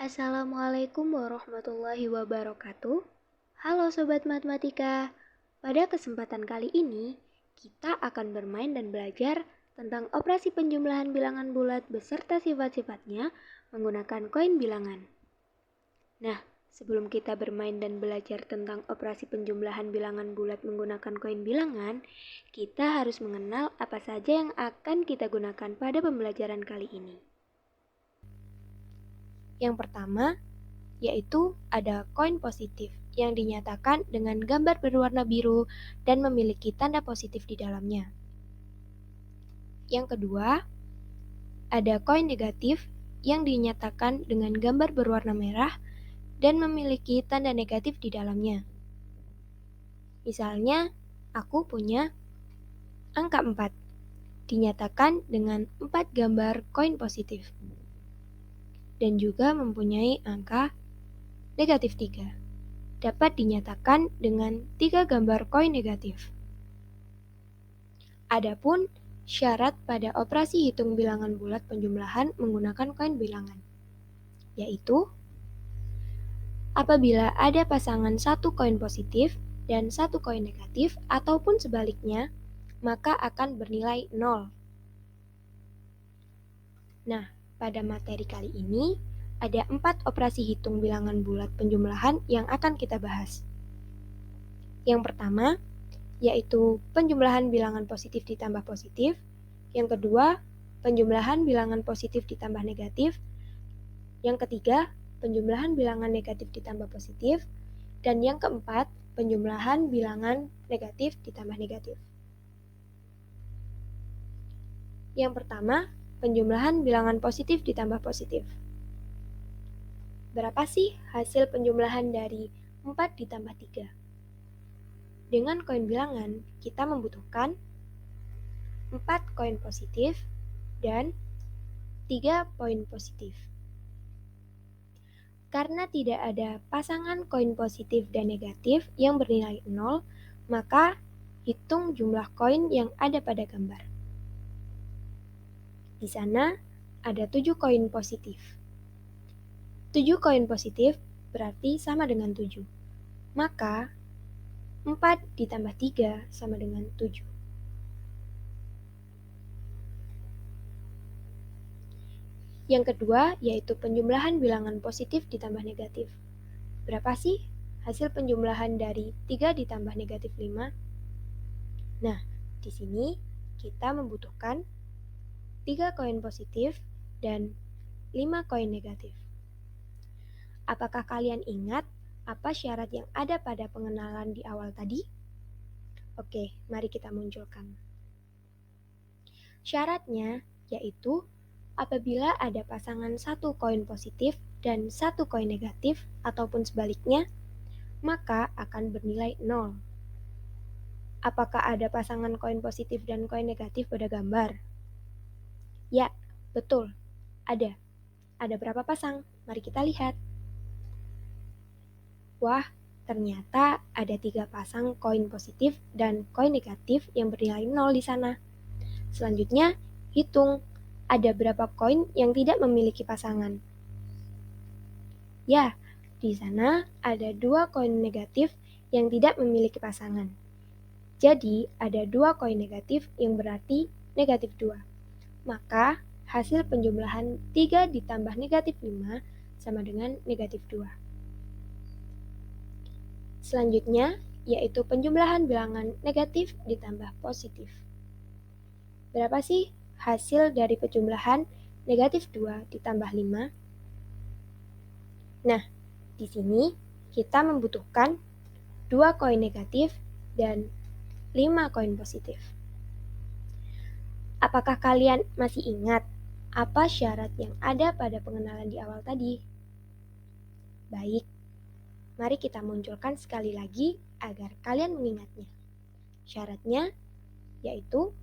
Assalamualaikum warahmatullahi wabarakatuh. Halo Sobat Matematika. Pada kesempatan kali ini, kita akan bermain dan belajar tentang operasi penjumlahan bilangan bulat beserta sifat-sifatnya menggunakan koin bilangan. Nah, sebelum kita bermain dan belajar tentang operasi penjumlahan bilangan bulat menggunakan koin bilangan, kita harus mengenal apa saja yang akan kita gunakan pada pembelajaran kali ini. Yang pertama, yaitu ada koin positif yang dinyatakan dengan gambar berwarna biru dan memiliki tanda positif di dalamnya. Yang kedua, ada koin negatif yang dinyatakan dengan gambar berwarna merah dan memiliki tanda negatif di dalamnya. Misalnya, aku punya angka 4, dinyatakan dengan 4 gambar koin positif. Dan juga mempunyai angka negatif 3. Dapat dinyatakan dengan 3 gambar koin negatif. Adapun syarat pada operasi hitung bilangan bulat penjumlahan menggunakan koin bilangan, yaitu apabila ada pasangan satu koin positif dan satu koin negatif ataupun sebaliknya, maka akan bernilai 0. Nah, pada materi kali ini ada 4 operasi hitung bilangan bulat penjumlahan yang akan kita bahas. Yang pertama, yaitu penjumlahan bilangan positif ditambah positif. Yang kedua, penjumlahan bilangan positif ditambah negatif. Yang ketiga, penjumlahan bilangan negatif ditambah positif. Dan yang keempat, penjumlahan bilangan negatif ditambah negatif. Yang pertama, penjumlahan bilangan positif ditambah positif. Berapa sih hasil penjumlahan dari 4 ditambah 3? Dengan koin bilangan, kita membutuhkan 4 koin positif dan 3 poin positif. Karena tidak ada pasangan koin positif dan negatif yang bernilai 0, maka hitung jumlah koin yang ada pada gambar. Di sana ada 7 koin positif. 7 koin positif berarti sama dengan 7. Maka 4 ditambah 3 sama dengan 7. Yang kedua, yaitu penjumlahan bilangan positif ditambah negatif. Berapa sih hasil penjumlahan dari 3 ditambah negatif 5? Nah, di sini kita membutuhkan 3 koin positif dan 5 koin negatif. Apakah kalian ingat apa syarat yang ada pada pengenalan di awal tadi? Oke, mari kita munculkan. Syaratnya yaitu apabila ada pasangan satu koin positif dan satu koin negatif ataupun sebaliknya, maka akan bernilai 0. Apakah ada pasangan koin positif dan koin negatif pada gambar? Ya, betul. Ada. Ada berapa pasang? Mari kita lihat. Wah, ternyata ada 3 pasang koin positif dan koin negatif yang bernilai 0 di sana. Selanjutnya, hitung ada berapa koin yang tidak memiliki pasangan. Ya, di sana ada 2 koin negatif yang tidak memiliki pasangan. Jadi, ada 2 koin negatif yang berarti negatif 2. Maka, hasil penjumlahan 3 ditambah negatif 5 sama dengan negatif 2. Selanjutnya, yaitu penjumlahan bilangan negatif ditambah positif. Berapa sih hasil dari penjumlahan negatif 2 ditambah 5? Nah, di sini kita membutuhkan 2 koin negatif dan 5 koin positif. Apakah kalian masih ingat apa syarat yang ada pada pengenalan di awal tadi? Baik, mari kita munculkan sekali lagi agar kalian mengingatnya. Syaratnya yaitu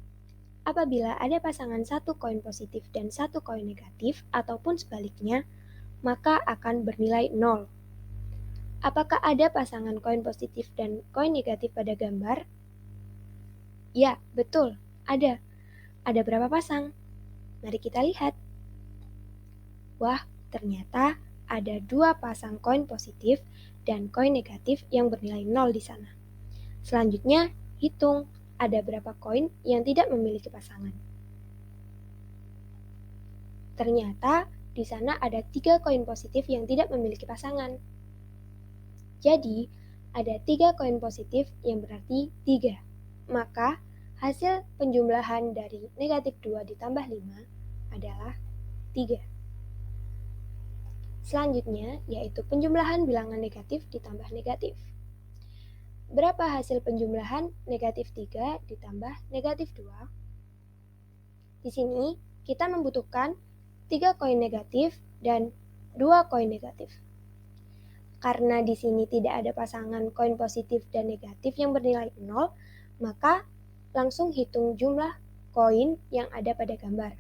apabila ada pasangan satu koin positif dan satu koin negatif ataupun sebaliknya, maka akan bernilai 0. Apakah ada pasangan koin positif dan koin negatif pada gambar? Ya, betul, ada. Ada berapa pasang? Mari kita lihat. Wah, ternyata ada 2 pasang koin positif dan koin negatif yang bernilai 0 di sana. Selanjutnya, hitung ada berapa koin yang tidak memiliki pasangan. Ternyata di sana ada 3 koin positif yang tidak memiliki pasangan. Jadi, ada 3 koin positif yang berarti 3. Maka, hasil penjumlahan dari negatif 2 ditambah 5 adalah 3. Selanjutnya, yaitu penjumlahan bilangan negatif ditambah negatif. Berapa hasil penjumlahan negatif 3 ditambah negatif 2? Di sini, kita membutuhkan 3 koin negatif dan 2 koin negatif. Karena di sini tidak ada pasangan koin positif dan negatif yang bernilai 0, maka langsung hitung jumlah koin yang ada pada gambar.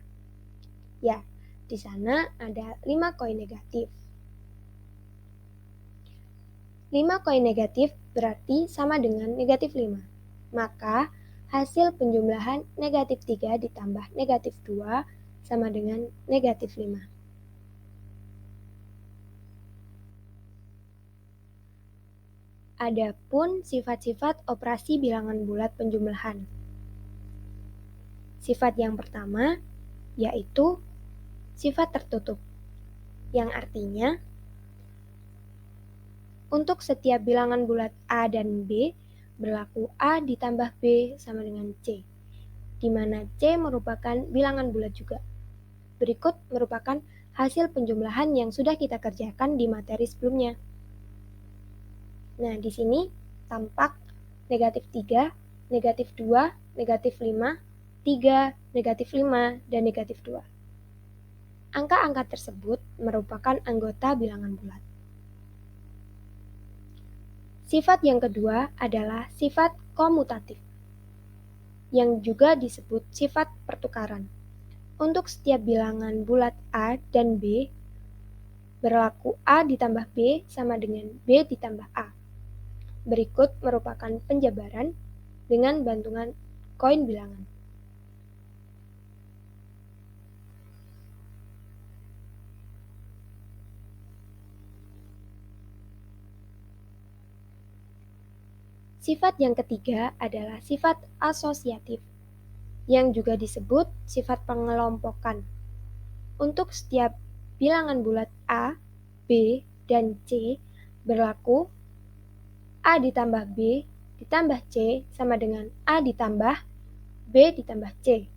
Ya, di sana ada 5 koin negatif. 5 koin negatif berarti sama dengan negatif 5. Maka hasil penjumlahan negatif 3 ditambah negatif 2 sama dengan negatif 5. Adapun sifat-sifat operasi bilangan bulat penjumlahan. Sifat yang pertama yaitu sifat tertutup, yang artinya untuk setiap bilangan bulat A dan B, berlaku A ditambah B sama dengan C, di mana C merupakan bilangan bulat juga. Berikut merupakan hasil penjumlahan yang sudah kita kerjakan di materi sebelumnya. Nah, di sini tampak negatif 3, negatif 2, negatif 5, 3, negatif 5, dan negatif 2. Angka-angka tersebut merupakan anggota bilangan bulat. Sifat yang kedua adalah sifat komutatif, yang juga disebut sifat pertukaran. Untuk setiap bilangan bulat A dan B, berlaku A ditambah B sama dengan B ditambah A. Berikut merupakan penjabaran dengan bantuan koin bilangan. Sifat yang ketiga adalah sifat asosiatif, yang juga disebut sifat pengelompokan. Untuk setiap bilangan bulat A, B, dan C berlaku A ditambah B ditambah C sama dengan A ditambah B ditambah C.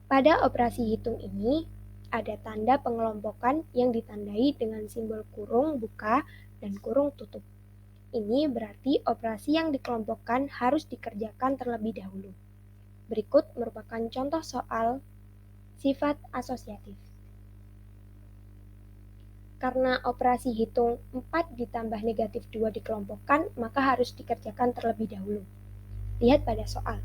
Pada operasi hitung ini, ada tanda pengelompokan yang ditandai dengan simbol kurung buka dan kurung tutup. Ini berarti operasi yang dikelompokkan harus dikerjakan terlebih dahulu. Berikut merupakan contoh soal sifat asosiatif. Karena operasi hitung 4 ditambah negatif 2 dikelompokkan, maka harus dikerjakan terlebih dahulu. Lihat pada soal.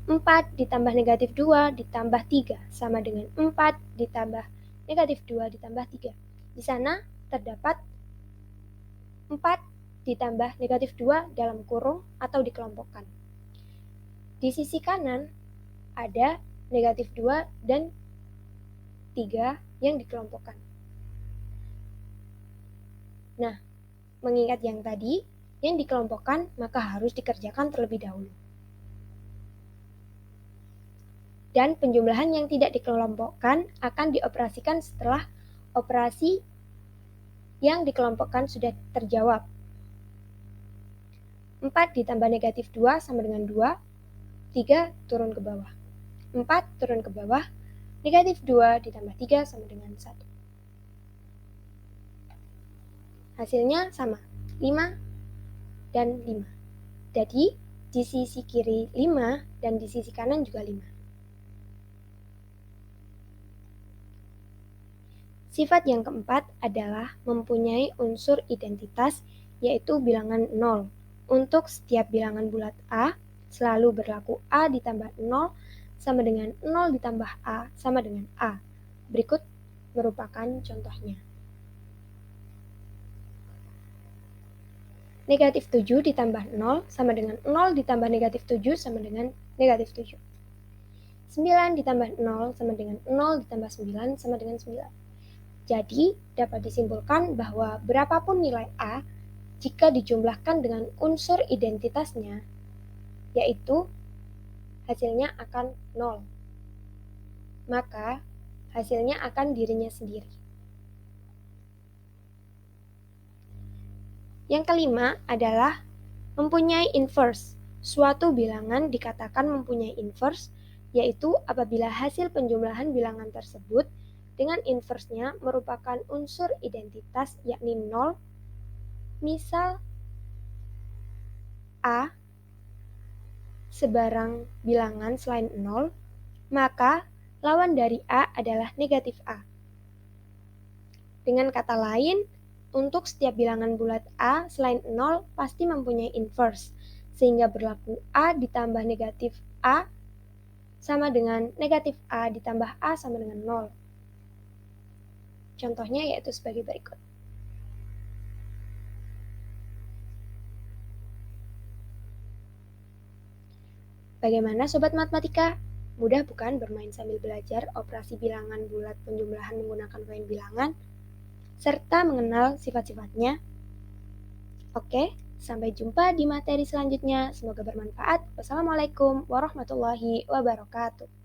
4 ditambah negatif 2 ditambah 3 sama dengan 4 ditambah negatif 2 ditambah 3. Di sana terdapat 4 ditambah negatif 2 dalam kurung atau dikelompokkan. Di sisi kanan ada negatif 2 dan 3 yang dikelompokkan. Nah, mengingat yang tadi, yang dikelompokkan maka harus dikerjakan terlebih dahulu. Dan penjumlahan yang tidak dikelompokkan akan dioperasikan setelah operasi yang dikelompokkan sudah terjawab. 4 ditambah negatif 2 sama dengan 2, 3 turun ke bawah. 4 turun ke bawah, negatif 2 ditambah 3 sama dengan 1. Hasilnya sama, 5 dan 5. Jadi, di sisi kiri 5 dan di sisi kanan juga 5. Sifat yang keempat adalah mempunyai unsur identitas, yaitu bilangan 0. Untuk setiap bilangan bulat A, selalu berlaku A ditambah 0 sama dengan 0 ditambah A sama dengan A. Berikut merupakan contohnya. Negatif 7 ditambah 0 sama dengan 0 ditambah negatif 7 sama dengan negatif 7. 9 ditambah 0 sama dengan 0 ditambah 9 sama dengan 9. Jadi, dapat disimpulkan bahwa berapapun nilai A, jika dijumlahkan dengan unsur identitasnya, yaitu hasilnya akan 0. Maka, hasilnya akan dirinya sendiri. Yang kelima adalah mempunyai inverse. Suatu bilangan dikatakan mempunyai inverse, yaitu apabila hasil penjumlahan bilangan tersebut dengan inverse-nya merupakan unsur identitas yakni 0. Misal A sebarang bilangan selain 0, maka lawan dari A adalah negatif A. Dengan kata lain, untuk setiap bilangan bulat A selain 0 pasti mempunyai inverse, sehingga berlaku A ditambah negatif A sama dengan negatif A ditambah A sama dengan 0. Contohnya yaitu sebagai berikut. Bagaimana Sobat Matematika? Mudah bukan bermain sambil belajar operasi bilangan bulat penjumlahan menggunakan koin bilangan, serta mengenal sifat-sifatnya? Oke, sampai jumpa di materi selanjutnya. Semoga bermanfaat. Wassalamualaikum warahmatullahi wabarakatuh.